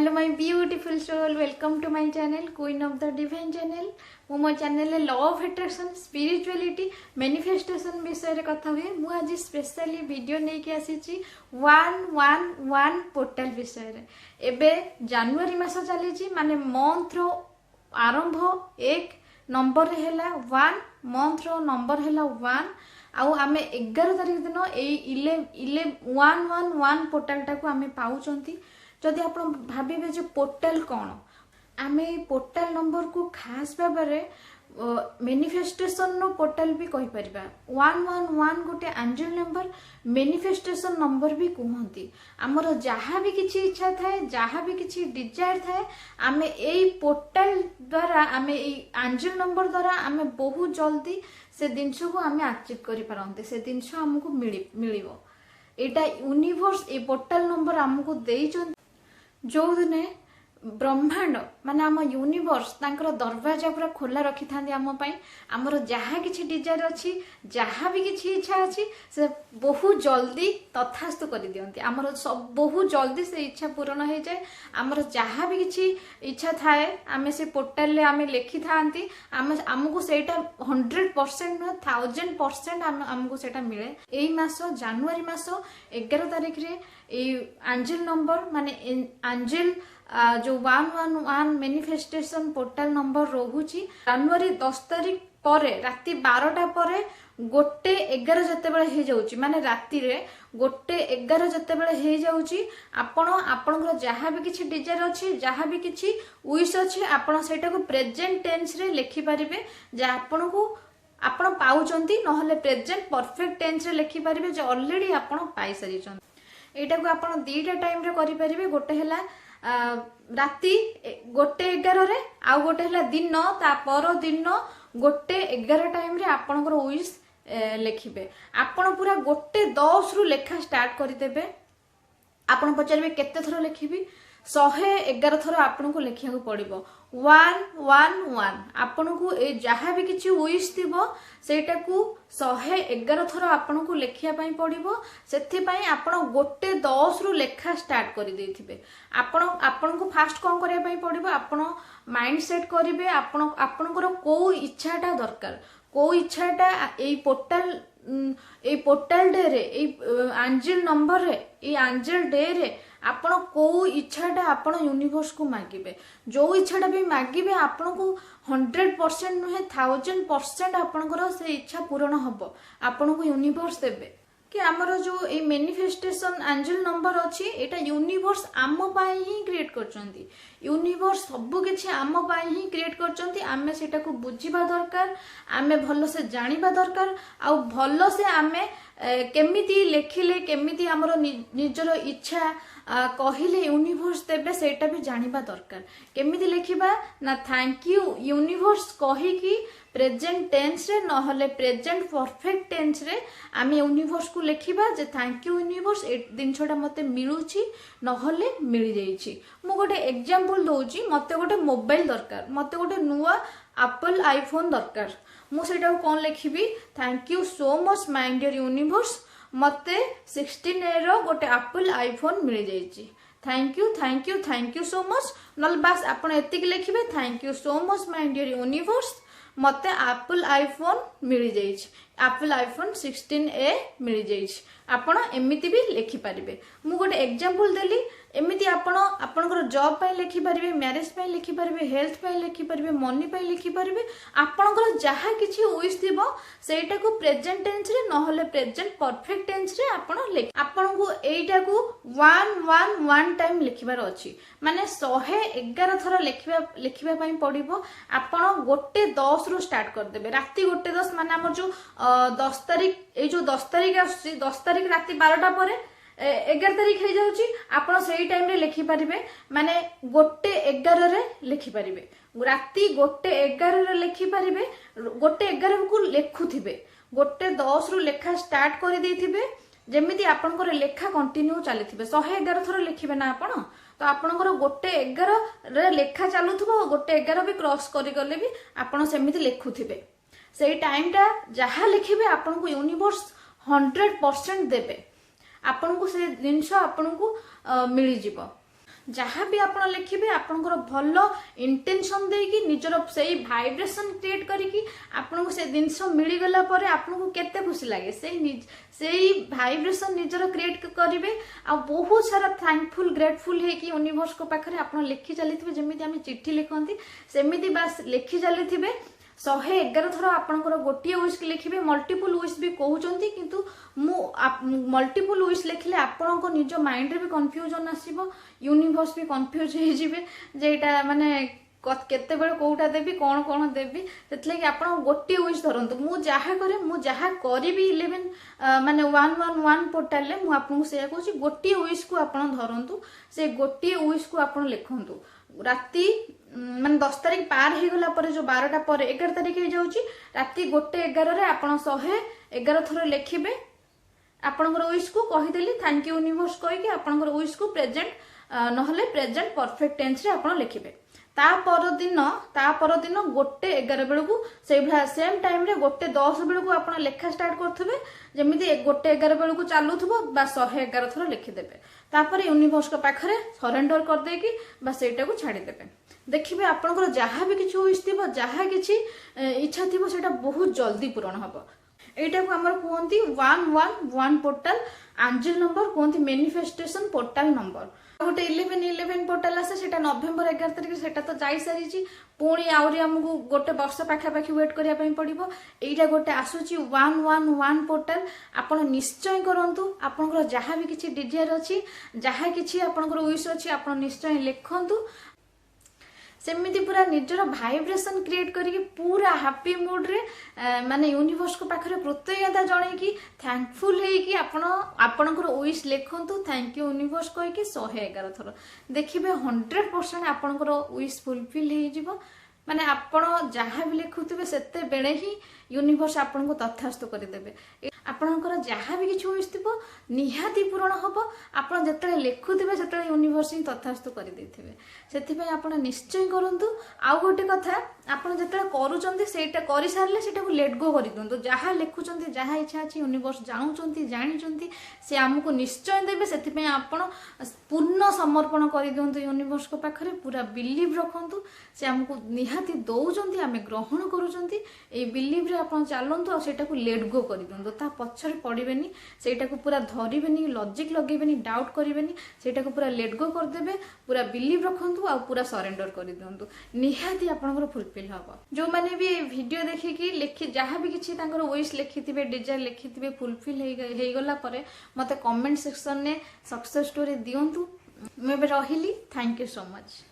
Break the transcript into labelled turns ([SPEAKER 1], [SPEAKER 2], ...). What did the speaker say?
[SPEAKER 1] Hello my beautiful soul, welcome to my channel queen of the divine channel. मो channel law of attraction, spirituality, manifestation विषय रे कथा हुए। मु आज स्पेशली वीडियो लेके आसी 111 पोर्टल विषय रे। एबे जनवरी मास चली माने मंथ रो आरंभ 1 नंबर रे हैला 1, मंथ रो नंबर हैला 1 आउ आमे 11 तारिख दिन ए 111 पोर्टल टाको आमे पाउचंती। जदि आप भाविबे जे पोर्टल कौन, आमे पोर्टल नंबर को खास भाव मैनिफेस्टेशन नो पोर्टल भी कहि परिबा। 111 गोटे एंजल नंबर, मैनिफेस्टेशन नंबर भी कहती। आमर जहाँ भी किसी इच्छा थाए, जहाँ भी किसी डिजायर थाए, आमे एई पोर्टल द्वारा, आमे एई एंजल नंबर द्वारा आमे बहुत जल्दी से जिनस को आमे अचीव करि पारंते। से जिनस हमको मिलिबो। एटा यूनिवर्स ए पोर्टल नंबर हमको देइछन। जो दिने ब्रह्मांड माने आम यूनिवर्स तांकर दरवाजा पूरा खोला रखी था आमर जहाँ किसी डिजायर अच्छी, जहाँ भी किसी इच्छा अच्छी, से बहुत जल्दी तथास्तु कर दियंती। आमर सब बहुत जल्दी से इच्छा पूर्ण हो जाए। आमर जहाँ भी किसी इच्छा थाए आमे से पोर्टल रे आमे लिखि थांती। आमको सेटा 100% नुह 1000% आमको सेटा मिले। एई मास जनवरी मास 11 तारिख रे एंजल नंबर माने एंजल जो 111 मैनिफेस्टेशन पोर्टल नंबर रोहुची। जनवरी 10 तारिख पर राति 12टा पर 1:11 जतेबेले हे जाउची, माने राति रे 1:11 जतेबेले हे जाउची। आपणकर जहाँ भी किसी डिजायर अच्छी, जहाँ भी किसी विश अच्छी, आपण सेटा को प्रेजेंट टेंस रे लिखि परिबे। जे आपण को आपण पाउचंती, नहले प्रेजेंट परफेक्ट टेंस रे लिखि परिबे जे ऑलरेडी आपण पाई सारिचंती। एटा को आपण दीटा टाइम रे करि परिबे। गोटे हैला राति 1:11 रे, आउ गोटे हैला दिन ता पर दिन 1:11 टाइम रे आपणकर विश लिखिबे। आपण पूरा 1:10 रु लेखा स्टार्ट करदेबे। आपण पचारबे केते थरो लिखिबी, 111 थरो आपन को लिखिया को पड़िबो। 111 आपन को ए जहाँ भी किछि विश थिबो सेटा को 111 थरो आपन को लिखिया पई पड़िबो। सेथि पई आपन 1:10 रु लेखा स्टार्ट करि देथिबे। आपन को फास्ट कोन करिया पई पड़िबो, आपन माइंड सेट करिवे। आपनकर को इच्छाटा दरकार, को इच्छाटा ए पोर्टल डे रे, एंजल नंबर रे, एंजल डे रे आपण को इच्छाटा आपण यूनिवर्स को मागिबे। जो इच्छाटा भी मागिबे आपण को 100% नुहे 1000% आपणकर से इच्छा पूर्ण हबो। आपण को यूनिवर्स देबे कि आमर जो ए मैनिफेस्टेशन एंजल नंबर अच्छी, एटा यूनिवर्स आम पाई ही क्रिएट करचंती। यूनिवर्स सब किछि आम पाई ही क्रिएट करचंती। आमे सेटा को बुझिबा दरकार, आमे भलो से जानिबा दरकार, आ भलो से आमे केमिति लेखिले, केमिति आमर निजर इच्छा कहिले यूनिवर्स देबे सेटा भी जानिबा दरकार। केमिति लेखिबा ना थैंक यू यूनिवर्स कहि कि प्रेजेंट टेंस रे नहले प्रेजेंट परफेक्ट टेंस रे आमे यूनिवर्स को लेखिबा जे थैंक यू यूनिवर्स ए दिन छोटा मते मिलुची नहले मिल जाईची। मु गोटे एग्जांपल दोउची। मते गोटे मोबाइल दरकार, मते गोटे नुवा एप्पल आईफोन दरकार। मु सेटा कोन लेखिबी, thank you so much my dear universe, मते 16A रो गोटे एप्पल आईफोन मिल जाईची। Thank you so much. नल बस आपण एतिक लिखिबे, thank you so much my dear universe, मते एप्पल आईफोन मिल जाईची, एप्पल आईफोन 16A मिल जाईची। आपण एमिति भी लिखि परिबे। मु गोटे एग्जांपल देली। एमिति आपणकर जॉब पाई लिखि परिबे, मैरिज पाई लिखि परिबे, हेल्थ पाई लिखि परिबे, मनी पाई लिखि परिबे। आपणकर जहाँ किछि विश थिबो सेटा को प्रेजेंट टेंस रे नहले प्रेजेंट परफेक्ट टेंस रे आपण लिख। आपण को एटा को 111 टाइम लिखिबार अछि, माने 111 थरा लिखिबा पई पड़िबो। आपण 1:10 रु स्टार्ट कर देबे। राति 1:10 माने हमर जो 10 तारिख, ए जो 10 तारिख आसी, 10 तारिख राति 12टा पर 11 तारिख हो जाउची। आपण सेही टाइम रे लिखि परिबे, माने 1:11 रे लिखि परिबे। राति 1:11 रे लिखि परिबे। 1:11 को लेखुथिबे, 1:10 रु लेखा स्टार्ट करि देथिबे। जेमिति आपनकर लेखा कंटिन्यू चलिथिबे। 111 थरो लिखिबे ना आपण, तो आपनकर 1:11 रे लेखा चालुथबो। 1:11 भी क्रॉस करि गले भी आपण सेमिति लेखुथिबे। सेही टाइमटा जहाँ लिखिबे आपण को यूनिवर्स 100% देबे। आपन को से जिनस आपन को मिल जिवो। जहाँ भी आप लिखिए आपंकर भल इंटेंशन देकी निजर से भाइब्रेशन क्रिएट करके आपको से जिनस मिलगला आपको केते खुशी लगे से भाइब्रेशन निजर क्रिएट करेंगे आ बहुत सारा थैंकफुल ग्रेटफुल है कि यूनिवर्स को पाखे आप लिखि चली जमी आम चिट्ठी लिखती सेमती बास लिखि चली 111 थर आपंकर गोटे विश लिखे मल्टीपल विश भी कहते किंतु मल्टीपल विश लिखले आपण निज माइंड रे भी कन्फ्यूजन आसो यूनिवर्स भी कन्फ्यूज होटा माने केते बेले कोटा देवी कौन कौन देवी से आप गोटे विश धरतु मुझे करे मुझे करी 11 माने 111 पोर्टाल मुझे से कहूँ गोटे विश को आप धरतु से गोटे विश को आप लिखतु राति मान 10 तारीख पार हो गला पर जो 12टा पर 11 तारीख हो जाऊँगी राति 1:11 आप 111 थर लिखे आपंकर विश को कहीदेली थैंक यू यूनिवर्स कहीकि आपंकर विश को प्रेजेंट नहले प्रेजेंट परफेक्ट टेंस रे आपन लिखिबे ता परदिन 1:11 बेलू से सेम टाइम रे 1:10 बेलू आप लेखा स्टार्ट करुवे जमी 1:11 बेलू चलुव बा 111 थर लिखिदेवे तापर यूनिवर्स को पाखरे सरेंडर कर देकी बा सेटा को छाड़ीदेवे देखिए आपंकर जहाँ भी किसी विश थी जहाँ किसी इच्छा थी सेटा बहुत जल्दी पूरण हम एटा को आमर कहते 111 पोर्टाल एंजल नंबर कहते मैनिफेस्टेशन पोर्टाल नंबर गोटे 1111 पोर्टाल आसे सेटा नवेम्बर 11 तारिख सेटा तो जाई सारी पुणी आहरी आमको गोटे वर्ष पाखापाखि वेट करने पड़ो यहीटा गोटे आसूची 111 पोर्टाल आपण निश्चय करंतु आपनकर जहाँ भी किसी डिजायर अच्छी जहाँ किसी आपनकर विश अच्छी आप निश्चय लिखंतु सेमिति पूरा निजर भाइब्रेशन क्रिएट करके पूरा हैप्पी मूड रे माने यूनिवर्स को पाखरे कृतज्ञता जणे कि थैंकफुल है कि आपणकर विश लिखंतु थैंक यू यूनिवर्स कहि कि 111 थर देखिबे 100% आपणकर विश फुलफिल हो जिवो माने आपण जहाँ भी लिखुथिबे सेते बेले ही यूनिवर्स आपनको तथास्थ करदेबे आपणकर जहाँ भी किसी विश थी निहाती पूरण हम आप जिते लिखुवे से यूनिवर्स ही तथास्थ करदे से आप निश्चय करूँ आउ गोटे कथा आप जो करूँ कर सारे से लेट गो कर दिंतु जहाँ लिखुं जहाँ इच्छा अच्छी यूनिवर्स जानते जानी सी आमको निश्चय देवे से आप पूर्ण समर्पण कर दिंतु यूनिवर्स को पाखरे पूरा बिलीव रखु से आमको निहाती दौरान आम ग्रहण करुँच बिलीव आप चलतु आटा को लेट गो कर दिंतु पछरे पड़ेनि सेटा को पूरा धरबेनि लॉजिक लगेबेनि डाउट करेंगे सेटा को पूरा लेट गो करदे पूरा बिलीव रखु आ पूरा सरेंडर कर दिंतु निहाती आपनकर फुलफिल हम जो मैंने भी वीडियो देखिकी लिखि जहाँ भी किसी विश लिखिथे डिजायर लिखिथे फुलफिल हो गला परे मते कमेंट सेक्शन में सक्सेस स्टोरी दिंतु मुझे रही थैंक यू सो मच।